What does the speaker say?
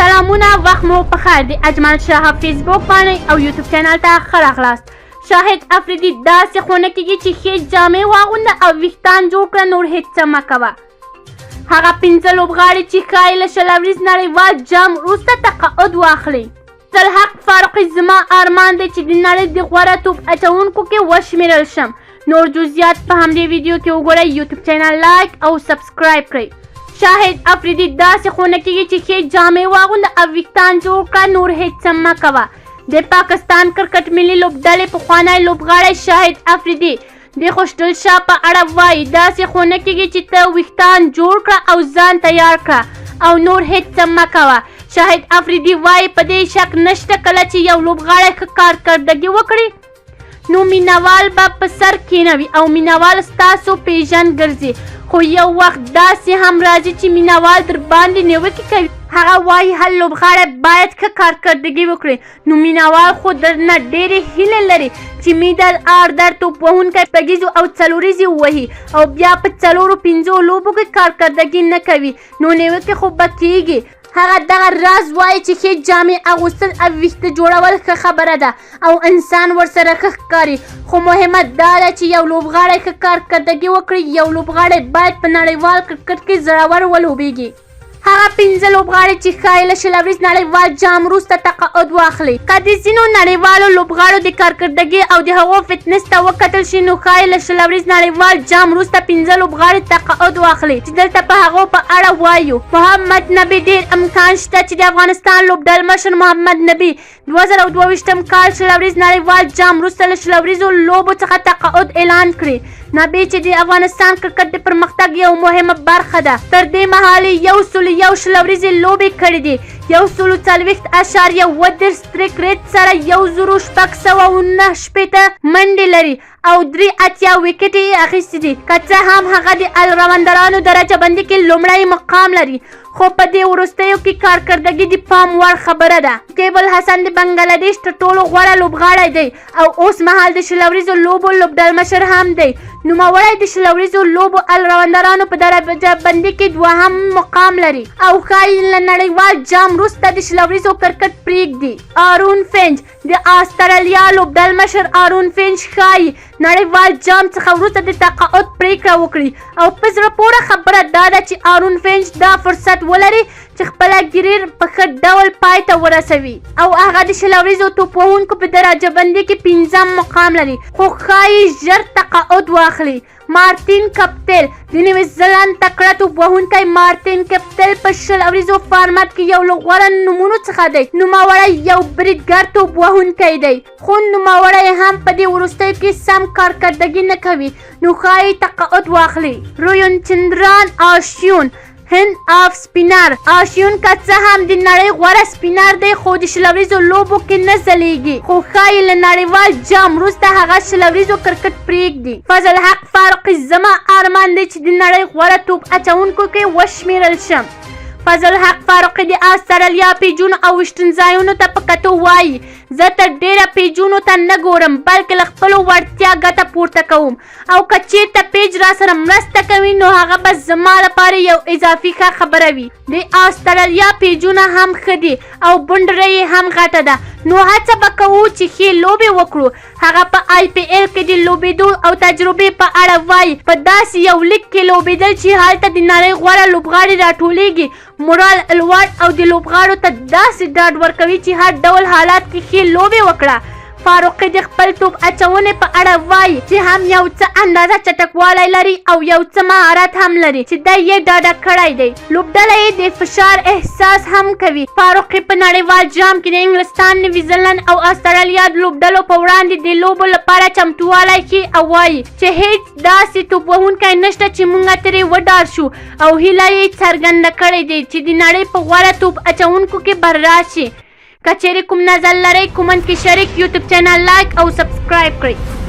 سلامونه، وخت مو پخیر د اجمل شاه فیسبوک باندې او یوټیوب چینل ته ښه راغلاست. شاهد افریدي داسې خونه کېږي چې ښې جامې واغونده او ویښتان جوړ کړه، نور هېڅ څه مه کوه. هغه 5 لوبغاړي چې ښایي له شلوریز نړیوال جام وروسته تقاعد واخلي. عبدالحق فاروقي زما ارمان دی چې د نړۍ د غوره توپ اچوونکو کې وشمېرل شم. نور جزئیات په همدې ویډیو کې وګورئ. یوټیوب چینل لایک او سبسکرایب کړئ. شاهد افریدي داسې خونه کېږي چې ښې جامې واغونده او ویښتان جوړ کړه، نور هېڅ څه مه کوه. د پاکستان کرکټ ملي لوبډلې پخوانی لوبغاړی شاهد افریدي د خوشدل شاه په اړه وایي داسې خونه کېږي چې ته ویښتان جوړ کړه او ځان تیار کړه او نور هېڅ څه مه کوه. شاهد افریدي وایي په دې شک نشته کله چې یو لوبغاړی ښه کارکردګي وکړي نو مینوال به په سر کېنوي او مینوال ستاسو پیژند ګرځي، خو یو وخت داسې هم راځي چې مینوال در باندې نیوکې کوي. هغه وایي هر لوبغاړی باید ښه کارکردګي وکړي، نو مینوال خو درنه ډېرې هیلې لري چې میدل آردر توپ وهونکی شپږیزو او څلوریزې ووهي او بیا په 4-5 لوبو کې کارکردګي نه کوي، نو نیوکې خو به کېږي. هغه دغه راز وایي چې ښې جامې اغوستل او ویښته جوړول ښه خبره ده او انسان ورسره ښه ښکاري، خو مهمه دا ده چې یو لوبغاړی ښه کارکردګي وکړي. یو لوبغاړی باید په نړیوال کرکټ کې زړور ولوبېږي. هغه 5 لوبغاړي چې ښایي له شلوریز نړیوال جام وروسته تقاعد واخلي. که د ځینو نړیوالو لوبغاړو د کارکردګي او د هغو فټنس ته وکتل شي نو ښایي له شلوریز نړیوال جام وروسته 5 لوبغاړي تقاعد واخلي چې دلته په هغو په اړه وایو. محمد نبي ډېر امکان شته چې د افغانستان لوبډل مشر محمد نبي 2022 کال شلوریز نړیوال جام وروسته له شلوریزو لوبو څخه تقاعد اعلان کړي. نبي چې د افغانستان کرکټ د پرمختګ یو مهمه برخه ده، تر دې مهاله 101 شلوریزې لوبې کړې دي، 140.1 سټریک ریټ سره 1690 منډې لري او 83 ویکټې یې اخیستې دي. که څه هم هغه د الراونډرانو درجه بندي کې لومړی مقام لري، خو په دې وروستیو کې کارکردګي د پام وړ خبره ده. کیبل حسن د بنګلادیش تر ټولو غوره لوبغاړی دی او اوس مهال د شلوریزو لوبو لوبډل مشر هم دی. نوموړی د شلوریزو لوبو الراونډرانو په درجه بندي کې 2م مقام لري او ښایي له نړیوال جام وروسته د شلوریزو کرکټ پرېږدي. آرون فینچ د آسټرالیا لوبډل مشر آرون فینچ ښایي نړیوال جام څخه وروسته د تقاعد پرېکړه وکړي او په زړه پورې خبره دا ده چې آرون فینچ دا فرصت ولري چې خپله ګریر په ښه ډول پای ته ورسوي او هغه د شلوریزو توپ وهونکو په درجه بندي کې 5م مقام لري، خو ښایي ژر تقاعد واخلي. مارتین کپتل د نیوزیلند تکړه توپ وهونکی مارتین کپتل په شلوریزو فارمټ کې یو له غوره نومونو څخه دی. نوموړی یو بریدګر توپ وهونکی دی، خو نوموړی هم په دې وروستیو کې سم کارکردګي نه کوي، نو ښایي تقاعد واخلي. روین چندران آشیون هند آف سپینر آشیون که څه هم د نړۍ غوره سپینر دی، خو د شلوریزو لوبو کې نه ځلیږي، خو ښایي له نړیوال جام وروسته هغه شلوریزو کرکټ پرېږدي. فضلحق فاروقي زما ارمان دی چې د نړۍ غوره توپ اچوونکو کې وشمېرل شم. فضلحق فاروقي د آسټرالیا پیجونو او ویشتنځایونو ته په کتو وایي زه تر ډېره پیجونو ته نه ګورم بلکې له خپلو وړتیا ګټه پورته کوم او که چېرته پیج را سره مرسته کوي نو هغه به زما لپاره یو اضافي ښه خبره وي. د آسټرالیا پیجونه هم ښه دي او بونډرۍ یې هم غټه ده، نو هڅه به کوو چې ښې لوبې وکړو. هغه په IPL کې د لوبېدو او تجربې په اړه وایي په داسې یو لیګ کې لوبېدل چې هلته د نړۍ غوره لوبغاړي راټولېږي مورال لوړ او د لوبغاړو ته داسې ډاډ ورکوي چې هر ډول حالات کې ښې لوبې وکړه. فاروقي د خپل توپ اچونې په اړه وایي چې هم یو څه اندازه چټکوالی لري او یو څه مهارت هم لري چې دی یې ډاډه کړی دی. لوبډله یې د فشار احساس هم کوي. فاروقي په نړیوال جام کې د انګلستان، نیوزیلند او آسټرالیا د لوبډلو په وړاندې د لوبو لپاره چمتووالی ښيي او وایي چې هیڅ داسې توپ وهونکی نشته چې موږ ترې وډار شو او هیله یې څرګنده کړې ده چې د نړۍ په غوره توپ اچوونکو کې به راشي. که چیرې کوم نظر لرئ کومنټ کې شریک، یوټیوب چینل لایک او سبسکرایب کړئ.